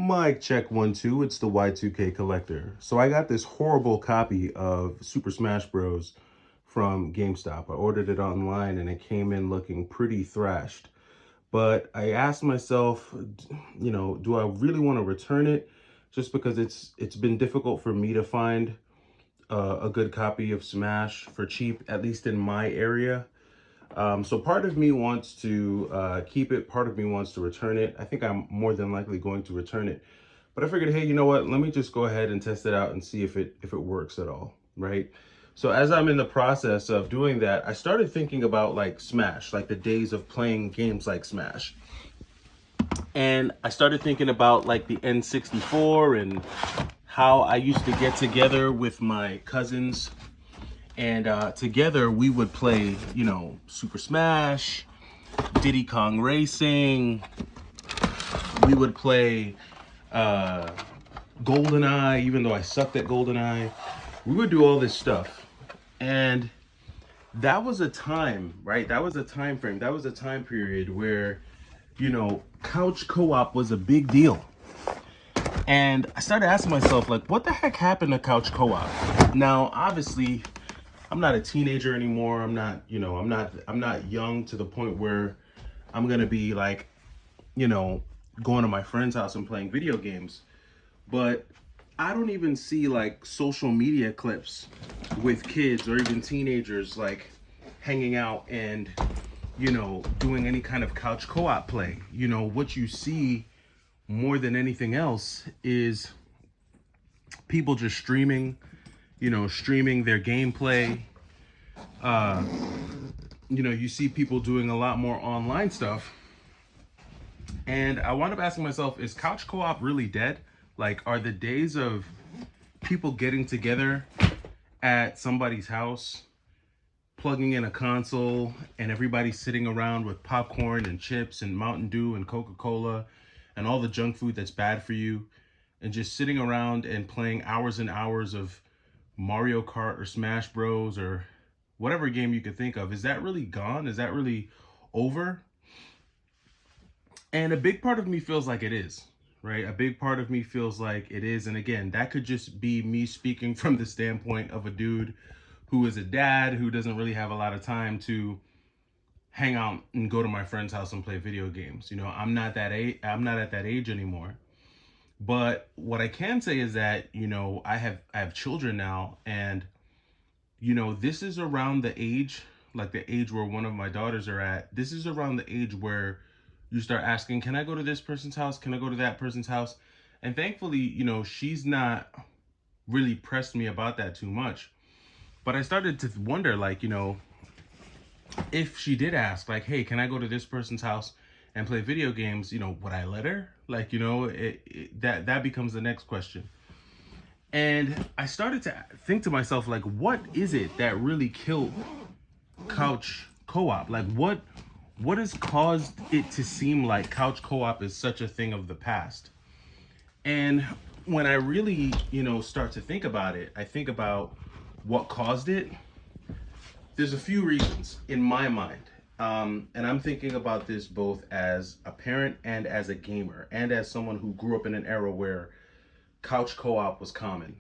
Mic check 1 2. It's the Y2K collector. So I got this horrible copy of Super Smash Bros. From GameStop. I ordered it online and it came in looking pretty thrashed. But I asked myself, do I really want to return it? Just because it's been difficult for me to find a good copy of Smash for cheap, at least in my area. So part of me wants to keep it, part of me wants to return it. I think I'm more than likely going to return it. But I figured, hey, you know what? Let me just go ahead and test it out and see if it works at all, right? So as I'm in the process of doing that, I started thinking about like Smash, like the days of playing games like Smash. And I started thinking about like the N64 and how I used to get together with my cousins, and together we would play, Super Smash, Diddy Kong Racing. We would play GoldenEye, even though I sucked at GoldenEye. We would do all this stuff. And that was a time, right? That was a time frame. That was a time period where, couch co-op was a big deal. And I started asking myself, like, what the heck happened to couch co-op? Now, obviously, I'm not a teenager anymore. I'm not young to the point where I'm gonna be like, going to my friend's house and playing video games. But I don't even see like social media clips with kids or even teenagers like hanging out and, doing any kind of couch co-op play. What you see more than anything else is people just streaming their gameplay. You see people doing a lot more online stuff. And I wound up asking myself, is couch co-op really dead? Like, are the days of people getting together at somebody's house, plugging in a console, and everybody sitting around with popcorn and chips and Mountain Dew and Coca-Cola and all the junk food that's bad for you, and just sitting around and playing hours and hours of Mario Kart or Smash Bros. Or whatever game you could think of, is that really gone? Is that really over? And a big part of me feels like it is, right? A big part of me feels like it is. And again, that could just be me speaking from the standpoint of a dude who is a dad who doesn't really have a lot of time to hang out and go to my friend's house and play video games. I'm not at that age anymore. But what I can say is that, I have children now, and this is around the age, like the age where one of my daughters are at. This is around the age where you start asking, can I go to this person's house? Can I go to that person's house? And thankfully, she's not really pressed me about that too much. But I started to wonder, like, if she did ask, like, hey, can I go to this person's house and play video games? Would I let her? Like, that becomes the next question. And I started to think to myself, like, what is it that really killed couch co-op? Like, what has caused it to seem like couch co-op is such a thing of the past? And when I really, start to think about it, I think about what caused it. There's a few reasons in my mind. And I'm thinking about this both as a parent and as a gamer and as someone who grew up in an era where couch co-op was common.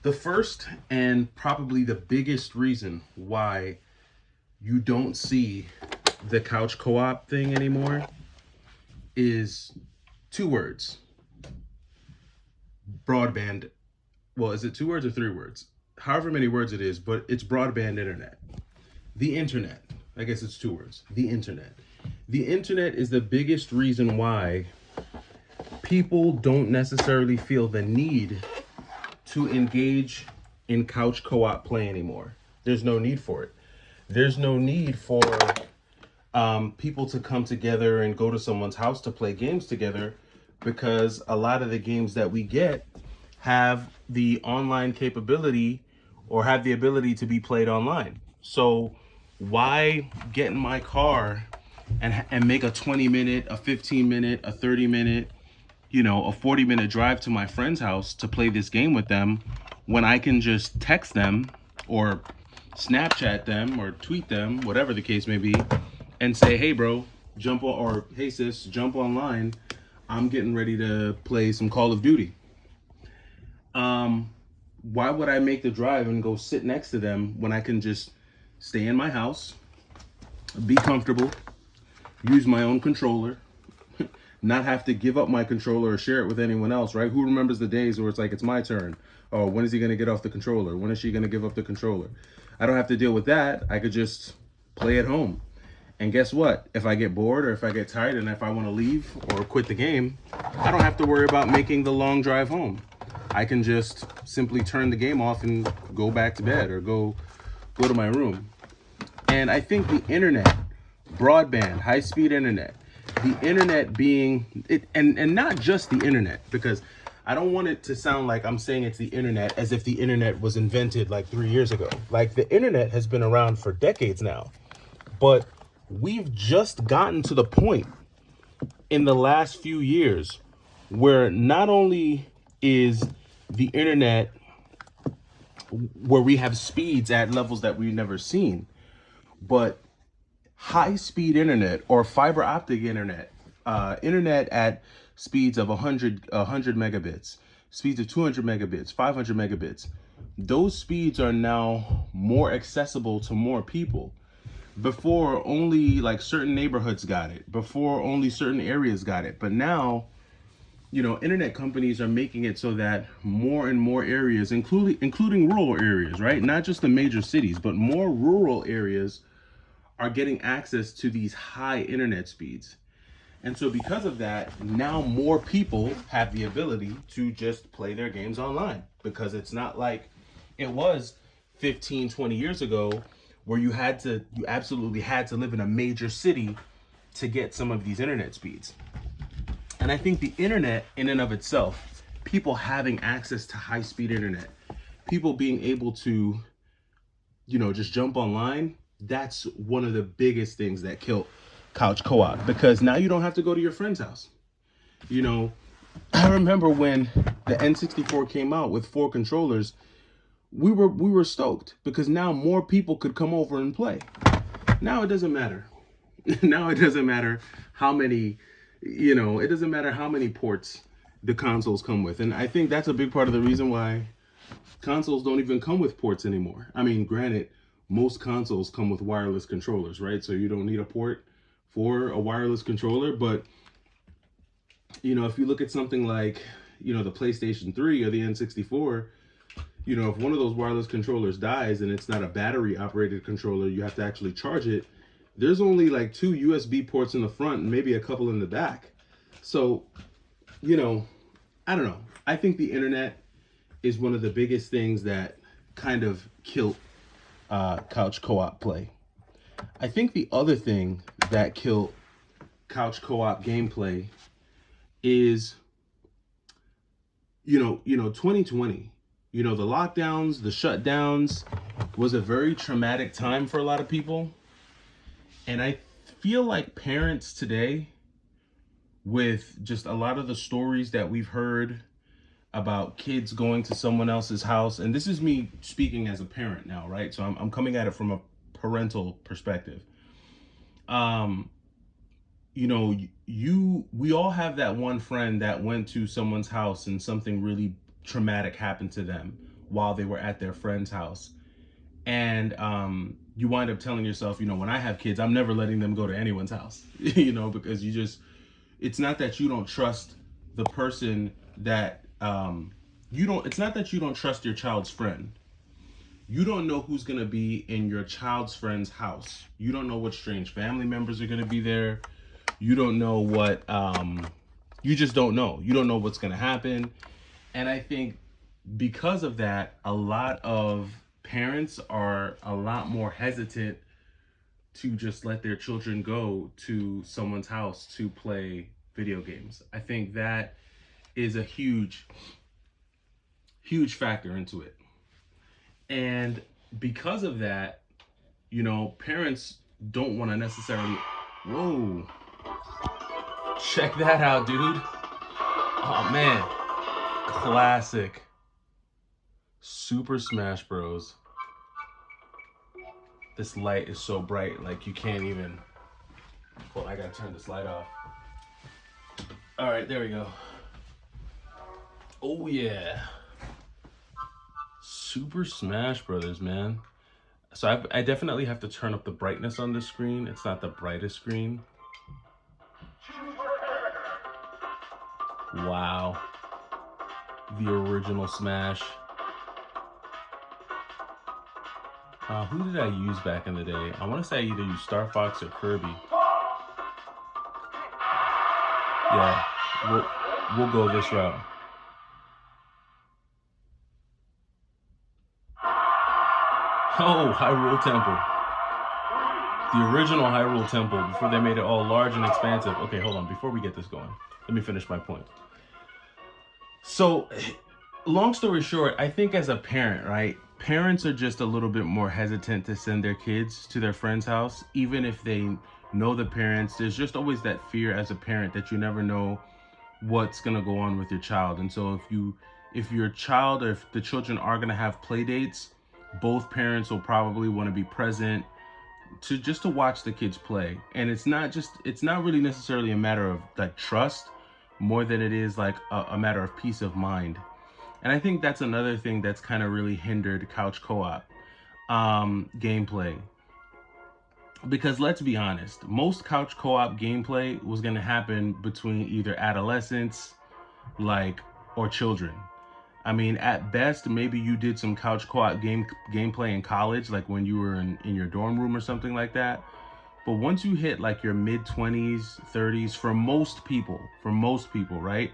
The first and probably the biggest reason why you don't see the couch co-op thing anymore is 2 words. Broadband. Well, is it 2 words or 3 words? However many words it is, but it's broadband internet. The internet. I guess it's 2 words. The internet. The internet is the biggest reason why people don't necessarily feel the need to engage in couch co-op play anymore. There's no need for it. There's no need for people to come together and go to someone's house to play games together, because a lot of the games that we get have the online capability or have the ability to be played online. So why get in my car and make a 20-minute, a 15-minute, a 30-minute, a 40-minute drive to my friend's house to play this game with them, when I can just text them or Snapchat them or tweet them, whatever the case may be, and say, hey bro, jump on, or hey sis, jump online. I'm getting ready to play some Call of Duty. Why would I make the drive and go sit next to them when I can just stay in my house, be comfortable, use my own controller, not have to give up my controller or share it with anyone else, right? Who remembers the days where it's like, it's my turn? Oh, when is he going to get off the controller? When is she going to give up the controller? I don't have to deal with that. I could just play at home. And guess what? If I get bored or if I get tired and if I want to leave or quit the game, I don't have to worry about making the long drive home. I can just simply turn the game off and go back to bed or go to my room. And I think the internet, broadband, high-speed internet, the internet being it, and not just the internet, because I don't want it to sound like I'm saying it's the internet as if the internet was invented like 3 years ago. Like, the internet has been around for decades now, but we've just gotten to the point in the last few years where not only is the internet where we have speeds at levels that we've never seen, but high-speed internet or fiber optic internet, internet at speeds of 100 megabits, speeds of 200 megabits, 500 megabits, those speeds are now more accessible to more people. Before, only like certain neighborhoods got it. Before, only certain areas got it. But now, internet companies are making it so that more and more areas, including rural areas, right? Not just the major cities, but more rural areas are getting access to these high internet speeds. And so because of that, now more people have the ability to just play their games online, because it's not like it was 15, 20 years ago where you absolutely had to live in a major city to get some of these internet speeds. And I think the internet in and of itself, people having access to high-speed internet, people being able to, just jump online, that's one of the biggest things that killed couch co-op, because now you don't have to go to your friend's house. I remember when the N64 came out with 4 controllers, we were stoked because now more people could come over and play. Now it doesn't matter. Now it doesn't matter how many, it doesn't matter how many ports the consoles come with. And I think that's a big part of the reason why consoles don't even come with ports anymore. I mean, granted, most consoles come with wireless controllers, right? So you don't need a port for a wireless controller. But, if you look at something like, the PlayStation 3 or the N64, if one of those wireless controllers dies and it's not a battery operated controller, you have to actually charge it. There's only like 2 USB ports in the front and maybe a couple in the back. So, I don't know. I think the internet is one of the biggest things that kind of killed couch co-op play. I think the other thing that killed couch co-op gameplay is, 2020. The lockdowns, the shutdowns was a very traumatic time for a lot of people. And I feel like parents today, with just a lot of the stories that we've heard about kids going to someone else's house, and this is me speaking as a parent now, right? So I'm coming at it from a parental perspective. We all have that one friend that went to someone's house and something really traumatic happened to them while they were at their friend's house. And you wind up telling yourself, when I have kids, I'm never letting them go to anyone's house, because it's not that you don't trust the person that, it's not that you don't trust your child's friend. You don't know who's going to be in your child's friend's house. You don't know what strange family members are going to be there. You don't know what, you just don't know. You don't know what's going to happen. And I think because of that, a lot of parents are a lot more hesitant to just let their children go to someone's house to play video games. I think that is a huge, huge factor into it. And because of that, parents don't want to necessarily, whoa, check that out, dude. Oh man, classic Super Smash Bros. This light is so bright, like you can't even, well, I gotta turn this light off. All right, there we go. Oh yeah, Super Smash Brothers, man. So I definitely have to turn up the brightness on this screen. It's not the brightest screen. Wow. The original Smash. Who did I use back in the day? I want to say I either used Star Fox or Kirby. Yeah, we'll go this route. Oh, Hyrule Temple. The original Hyrule Temple before they made it all large and expansive. Okay, hold on. Before we get this going, let me finish my point. So, long story short, I think as a parent, right? Parents are just a little bit more hesitant to send their kids to their friend's house, even if they know the parents. There's just always that fear as a parent that you never know what's gonna go on with your child. And so if your child or if the children are gonna have play dates, both parents will probably want to be present to just to watch the kids play. And it's not really necessarily a matter of like trust more than it is like a matter of peace of mind. And I think that's another thing that's kind of really hindered couch co-op gameplay. Because let's be honest, most couch co-op gameplay was going to happen between either adolescents, like, or children. I mean, at best, maybe you did some couch co-op gameplay in college, like when you were in your dorm room or something like that. But once you hit like your mid 20s, 30s, for most people, right?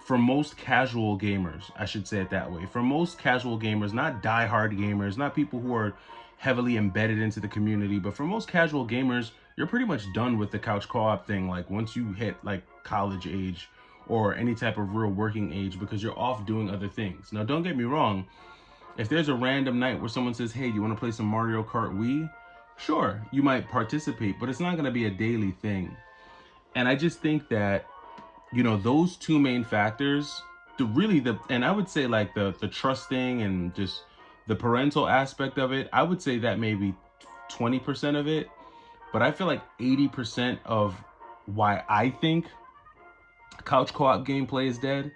For most casual gamers, I should say it that way. For most casual gamers, not diehard gamers, not people who are heavily embedded into the community, but for most casual gamers, you're pretty much done with the couch co-op thing. Like once you hit like college age or any type of real working age, because you're off doing other things. Now, don't get me wrong. If there's a random night where someone says, hey, you want to play some Mario Kart Wii? Sure, you might participate, but it's not going to be a daily thing. And I just think that, those two main factors, and I would say like the trust thing and just the parental aspect of it, I would say that maybe 20% of it. But I feel like 80% of why I think couch co-op gameplay is dead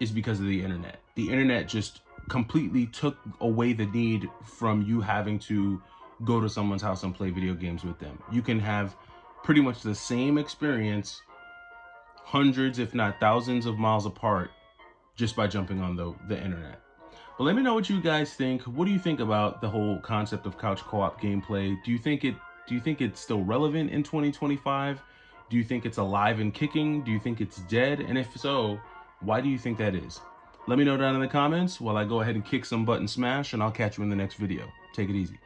is because of the internet. The internet just completely took away the need from you having to go to someone's house and play video games with them. You can have pretty much the same experience hundreds, if not thousands of miles apart just by jumping on the internet. But let me know what you guys think. What do you think about the whole concept of couch co-op gameplay? Do you think it's still relevant in 2025? Do you think it's alive and kicking? Do you think it's dead? And if so, why do you think that is? Let me know down in the comments while I go ahead and kick some butt and smash, and I'll catch you in the next video. Take it easy.